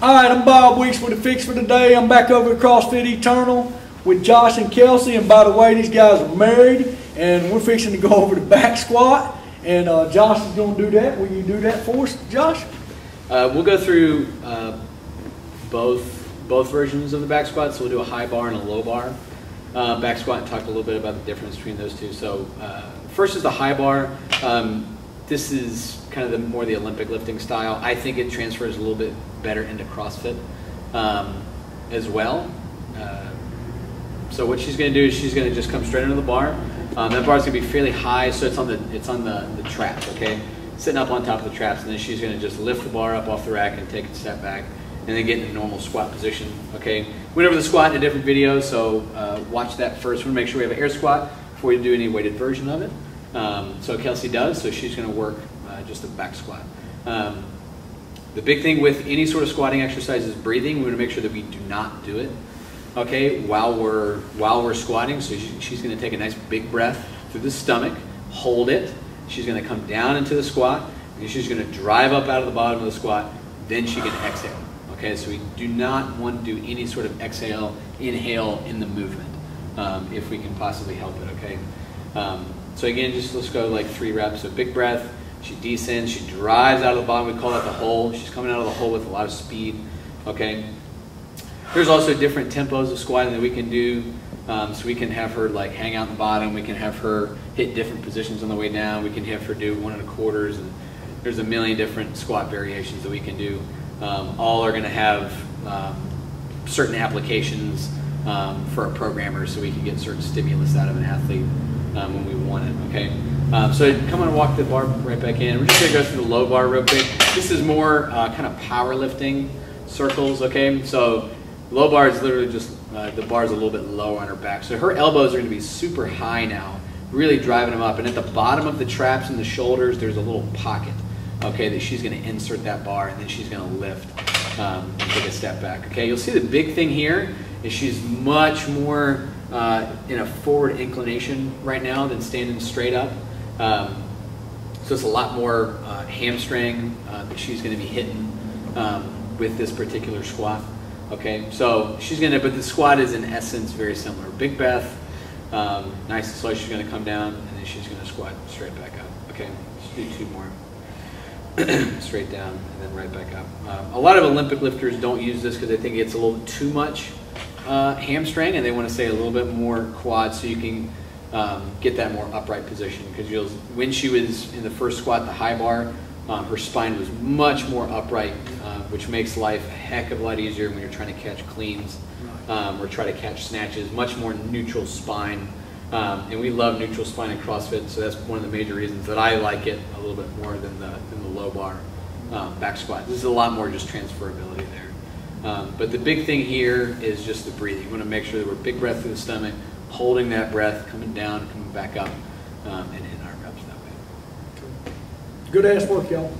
All right, I'm Bob Weeks with the Fix for Today. I'm back over at CrossFit Eternal with Josh and Kelsey. And by the way, these guys are married, and we're fixing to go over the back squat. And Josh is going to do that. Will you do that for us, Josh? We'll go through both versions of the back squat. So we'll do a high bar and a low bar back squat, and talk a little bit about the difference between those two. So first is the high bar. This is kind of more the Olympic lifting style. I think it transfers a little bit better into CrossFit as well. So what she's going to do is she's going to just come straight into the bar. That bar is going to be fairly high, so it's on the traps, okay? Sitting up on top of the traps, and then she's going to just lift the bar up off the rack and take a step back, and then get in a normal squat position, okay? Went over the squat in a different video, so watch that first. We want to make sure we have an air squat before we do any weighted version of it. So Kelsey does, so she's going to work just a back squat. The big thing with any sort of squatting exercise is breathing. We want to make sure that we do not do it, okay, while we're squatting. So she's going to take a nice big breath through the stomach, hold it. She's going to come down into the squat, and she's going to drive up out of the bottom of the squat. Then she can exhale. Okay, so we do not want to do any sort of inhale in the movement if we can possibly help it. Okay. So again, let's go like 3 reps. So big breath. She descends. She drives out of the bottom. We call that the hole. She's coming out of the hole with a lot of speed. Okay. There's also different tempos of squatting that we can do. So we can have her like hang out in the bottom. We can have her hit different positions on the way down. We can have her do 1 1/4s, and there's a million different squat variations that we can do. All are going to have certain applications for a programmer, so we can get certain stimulus out of an athlete when we want it. Okay. So come on and walk the bar right back in. We're just going to go through the low bar real quick. This is more kind of powerlifting circles. Okay. So low bar is literally just the bar is a little bit lower on her back. So her elbows are going to be super high now, really driving them up. And at the bottom of the traps and the shoulders, there's a little pocket, okay, that she's going to insert that bar, and then she's going to lift and take a step back. Okay, you'll see the big thing here is she's much more in a forward inclination right now than standing straight up. So it's a lot more hamstring that she's going to be hitting with this particular squat. Okay, so she's going to, but the squat is in essence very similar. Big breath, nice and slow. She's going to come down, and then she's going to squat straight back up. Okay, let's do 2 more. Straight down and then right back up. A lot of Olympic lifters don't use this because they think it's a little too much hamstring, and they want to say a little bit more quad, so you can get that more upright position. Because when she was in the first squat, the high bar, her spine was much more upright, which makes life a heck of a lot easier when you're trying to catch cleans or try to catch snatches. Much more neutral spine. And we love neutral spine in CrossFit, so that's one of the major reasons that I like it a little bit more than the low bar back squat. This is a lot more just transferability there. But the big thing here is just the breathing. We want to make sure that we're big breath through the stomach, holding that breath, coming down, coming back up, and hitting our reps that way. Good ass work, y'all.